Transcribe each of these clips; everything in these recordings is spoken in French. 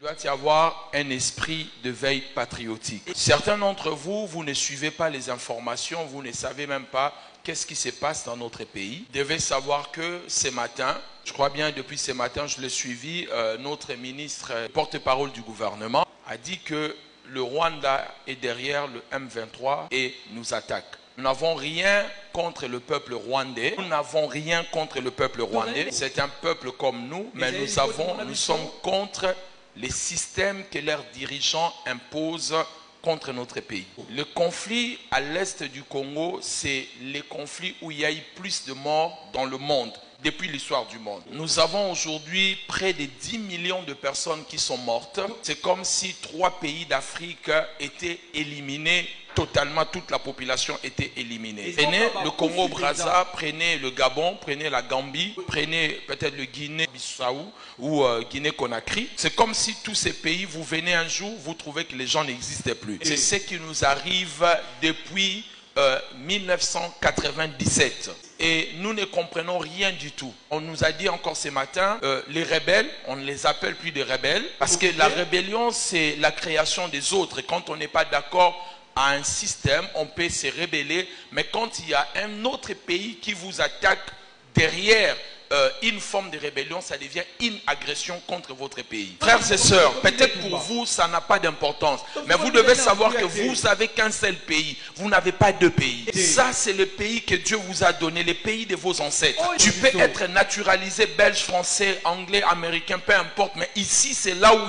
Il doit y avoir un esprit de veille patriotique. Certains d'entre vous, vous ne suivez pas les informations, vous ne savez même pas qu'est-ce qui se passe dans notre pays. Vous devez savoir que ce matin, je crois bien depuis ce matin, je l'ai suivi, notre ministre porte-parole du gouvernement a dit que le Rwanda est derrière le M23 et nous attaque. Nous n'avons rien contre le peuple rwandais. Nous n'avons rien contre le peuple rwandais. C'est un peuple comme nous, mais nous sommes contre les systèmes que leurs dirigeants imposent contre notre pays. Le conflit à l'est du Congo, c'est le conflit où il y a eu plus de morts dans le monde depuis l'histoire du monde. Nous avons aujourd'hui près de 10 millions de personnes qui sont mortes. C'est comme si 3 pays d'Afrique étaient éliminés totalement, toute la population était éliminée. Prenez le Congo-Brazza, prenez le Gabon, prenez la Gambie, prenez peut-être le Guinée-Bissau ou Guinée-Conakry. C'est comme si tous ces pays, vous venez un jour, vous trouvez que les gens n'existaient plus. C'est ce qui nous arrive depuis 1997. Et nous ne comprenons rien du tout. On nous a dit encore ce matin, les rebelles, on ne les appelle plus des rebelles, parce que la rébellion, c'est la création des autres. Et quand on n'est pas d'accord à un système, on peut se rebeller, mais quand il y a un autre pays qui vous attaque derrière une forme de rébellion, ça devient une agression contre votre pays. Frères et sœurs, peut-être pour vous, ça n'a pas d'importance, mais vous devez savoir que vous n'avez qu'un seul pays, vous n'avez pas 2 pays. Ça, c'est le pays que Dieu vous a donné, le pays de vos ancêtres. Tu peux être naturalisé belge, français, anglais, américain, peu importe, mais ici, c'est là où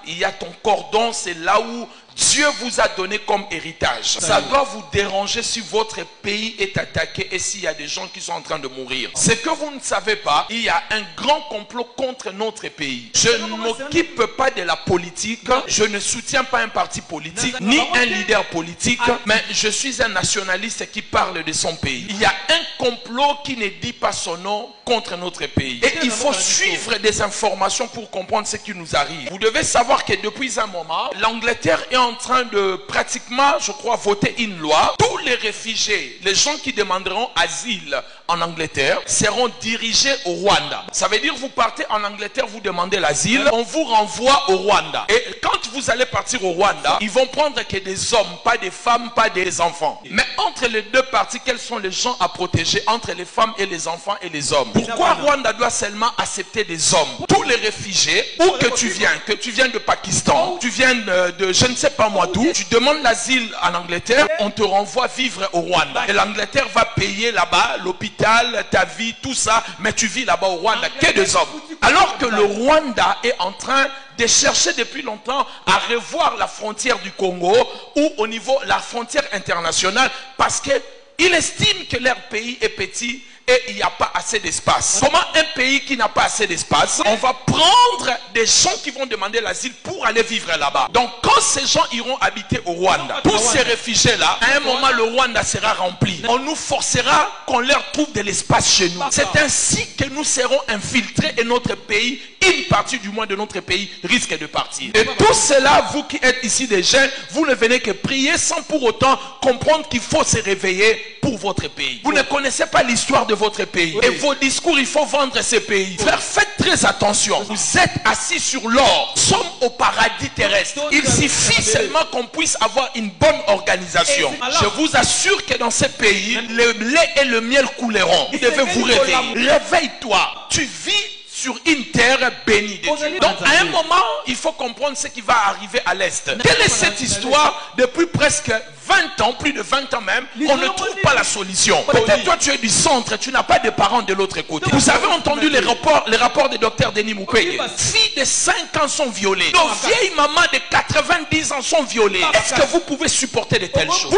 il y a ton cordon, c'est là où Dieu vous a donné comme héritage. Ça doit vous déranger si votre pays est attaqué et s'il y a des gens qui sont en train de mourir. Ce que vous ne savez pas, il y a un grand complot contre notre pays. Je ne m'occupe pas de la politique, je ne soutiens pas un parti politique, ni un leader politique, mais je suis un nationaliste qui parle de son pays. Il y a un complot qui ne dit pas son nom contre notre pays. Et il faut suivre des informations pour comprendre ce qui nous arrive. Vous devez savoir que depuis un moment, l'Angleterre est en train de pratiquement, je crois, voter une loi. Tous les réfugiés, les gens qui demanderont asile en Angleterre, seront dirigés au Rwanda. Ça veut dire vous partez en Angleterre, vous demandez l'asile, on vous renvoie au Rwanda. Et quand vous allez partir au Rwanda, ils vont prendre que des hommes, pas des femmes, pas des enfants. Mais entre les 2 parties, quels sont les gens à protéger entre les femmes et les enfants et les hommes? Pourquoi Rwanda doit seulement accepter des hommes? Tous les réfugiés, où que tu viennes de Pakistan, tu viens de je ne sais pas moi d'où, tu demandes l'asile en Angleterre, on te renvoie vivre au Rwanda. Et l'Angleterre va payer là-bas l'hôpital, ta vie, tout ça, mais tu vis là-bas au Rwanda que des hommes. Alors que le Rwanda est en train de chercher depuis longtemps à revoir la frontière du Congo ou au niveau la frontière internationale parce qu'il estime que leur pays est petit et il n'y a pas assez d'espace. Comment un pays qui n'a pas assez d'espace, on va prendre des gens qui vont demander l'asile pour aller vivre là-bas. Donc quand ces gens iront habiter au Rwanda, tous ces réfugiés-là, à un moment le Rwanda sera rempli. On nous forcera qu'on leur trouve de l'espace chez nous. C'est ainsi que nous serons infiltrés et notre pays, une partie du moins de notre pays risque de partir. Et tout cela, vous qui êtes ici des jeunes, vous ne venez que prier sans pour autant comprendre qu'il faut se réveiller pour votre pays. Vous ne connaissez pas l'histoire de votre pays. Et vos discours, il faut vendre ces pays. Frère, faites très attention. Vous êtes assis sur l'or. Nous sommes au paradis terrestre. Il suffit seulement qu'on puisse avoir une bonne organisation. Je vous assure que dans ces pays, le lait et le miel couleront. Vous devez vous réveiller. Réveille-toi. Tu vis sur une terre bénie de Dieu. Donc à un moment, il faut comprendre ce qui va arriver à l'Est. Quelle est cette histoire depuis presque 20 ans, plus de 20 ans même, on ne trouve pas la solution. Peut-être toi tu es du centre, tu n'as pas de parents de l'autre côté. Vous avez entendu les rapports du docteur Denis Mukwege. Filles de 5 ans sont violées. Nos vieilles mamans de 90 ans sont violées. Est-ce que vous pouvez supporter de telles choses?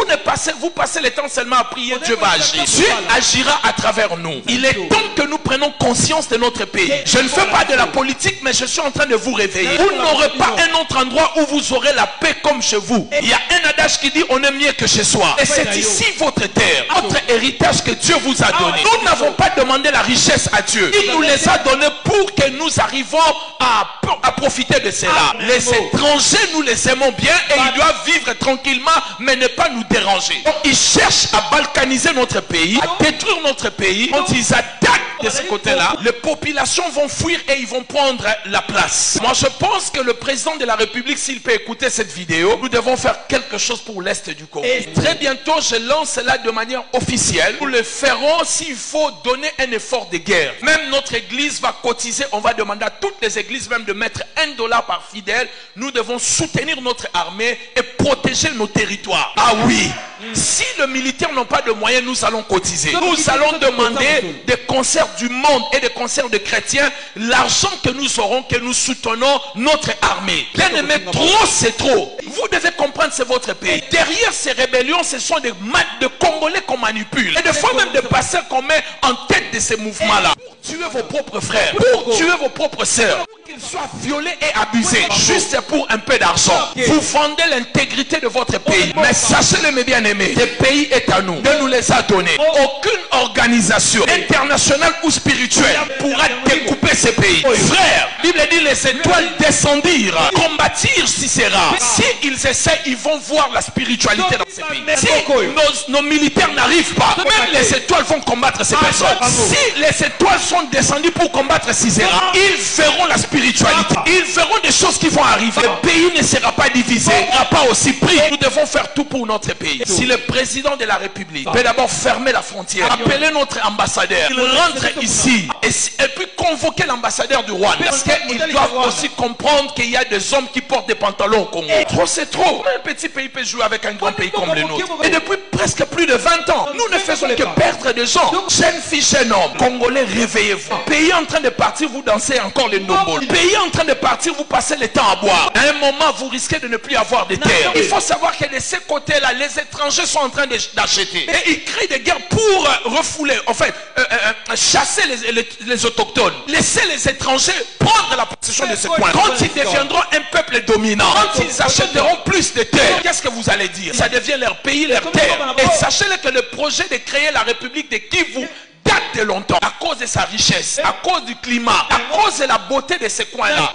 Vous passez le temps seulement à prier, Dieu va agir. Dieu agira à travers nous. Il est temps que nous prenions conscience de notre pays. Je ne fais pas de la politique, mais je suis en train de vous réveiller. Vous n'aurez pas un autre endroit où vous aurez la paix comme chez vous. Il y a un adage qui dit on est mieux que chez soi. Et c'est ici votre terre, votre héritage que Dieu vous a donné. Nous n'avons pas demandé la richesse à Dieu. Il nous les a donnés pour pour que nous arrivions à profiter de cela. Les étrangers, nous les aimons bien et ils doivent vivre tranquillement, mais ne pas nous déranger. Donc, ils cherchent à balkaniser notre pays, à détruire notre pays. Quand ils attaquent de ce côté-là, les populations vont fuir et ils vont prendre la place. Moi, je pense que le président de la République, s'il peut écouter cette vidéo, nous devons faire quelque chose pour l'Est du Congo. Et très bientôt, je lance cela de manière officielle. Nous le ferons s'il faut donner un effort de guerre. Même notre église va cotiser. On va demander à toutes les églises même de mettre $1 par fidèle. Nous devons soutenir notre armée et protéger nos territoires. Ah oui. Si les militaires n'ont pas de moyens, nous allons cotiser. Nous allons demander des concerts du monde et des concerts de chrétiens. L'argent que nous aurons, que nous soutenons notre armée. Bien aimé, trop c'est trop. Vous devez comprendre, c'est votre pays. Derrière ces rébellions, ce sont des Congolais qu'on manipule. Et des fois même des pasteurs qu'on met en tête de ces mouvements-là. Pour tuer vos propres frères, pour tuer vos propres sœurs. Qu'ils soient violés et abusés, juste pour un peu d'argent. Vous vendez l'intégrité de votre pays. Mais sachez-le, mes bien-aimés, le pays est à nous. Dieu nous les a donnés. Aucune organisation internationale ou spirituelle pourra découper ces pays. Frère, la Bible dit les étoiles descendirent, combattirent Sisera. Si ils essaient, ils vont voir la spiritualité dans ces pays. Si nos militaires n'arrivent pas, même les étoiles vont combattre ces personnes. Si les étoiles sont descendues pour combattre Sisera, ils verront la spiritualité. Ils verront des choses qui vont arriver. Le pays ne sera pas divisé, il ne sera pas aussi pris. Nous devons faire tout pour notre pays. Si le président de la République peut d'abord fermer la frontière, appeler notre ambassadeur, il rentre ici et puis convoquer l'ambassadeur du Rwanda. Parce qu'ils doivent aussi comprendre qu'il y a des hommes qui portent des pantalons au Congo. Trop c'est trop. Un petit pays peut jouer avec un grand pays comme le nôtre. Et depuis presque plus de 20 ans, nous ne faisons que perdre des gens. Jeunes filles, jeunes hommes, Congolais, réveillez-vous. Pays en train de partir, vous dansez encore le nombol. Pays en train de partir, vous passez le temps à boire. À un moment, vous risquez de ne plus avoir de terre. Il faut savoir que de ces côtés-là, les étrangers sont en train d'acheter. Et ils créent des guerres pour refouler, en fait, chasser les autochtones. Laisser les étrangers prendre la possession de ce coin. Quand ils deviendront un peuple dominant, quand ils achèteront plus de terre, qu'est-ce que vous allez dire? Ça devient leur pays, leur terre. Et sachez-le que le projet de créer la République de Kivu date de longtemps, à cause de sa richesse, à cause du climat, à cause de la beauté de ces coins-là.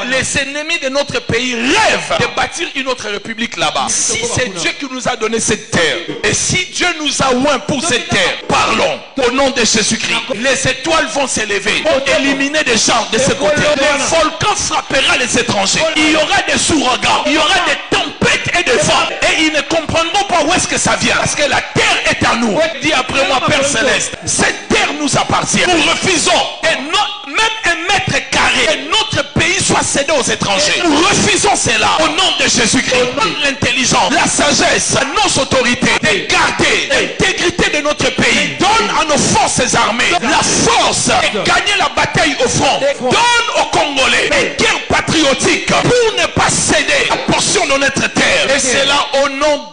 Les ennemis de notre pays rêvent de bâtir une autre république là-bas. Si c'est Dieu qui nous a donné cette terre, et si Dieu nous a oint pour cette terre, parlons au nom de Jésus-Christ. Les étoiles vont s'élever pour éliminer des gens de ce côté. Le volcan frappera les étrangers. Il y aura des ouragans, il y aura des tempêtes et des vents. Et ils ne comprendront pas où est-ce que ça vient. Parce que la terre est à nous. Dis après moi, Père Céleste. Cette terre nous appartient. Nous refusons que même un mètre carré de notre pays soit cédé aux étrangers. Nous refusons cela au nom de Jésus-Christ. Donne l'intelligence, la sagesse à nos autorités de garder l'intégrité de notre pays. Donne à nos forces armées la force de gagner la bataille au front. Donne aux Congolais une guerre patriotique pour ne pas céder la portion de notre terre. Et c'est là au nom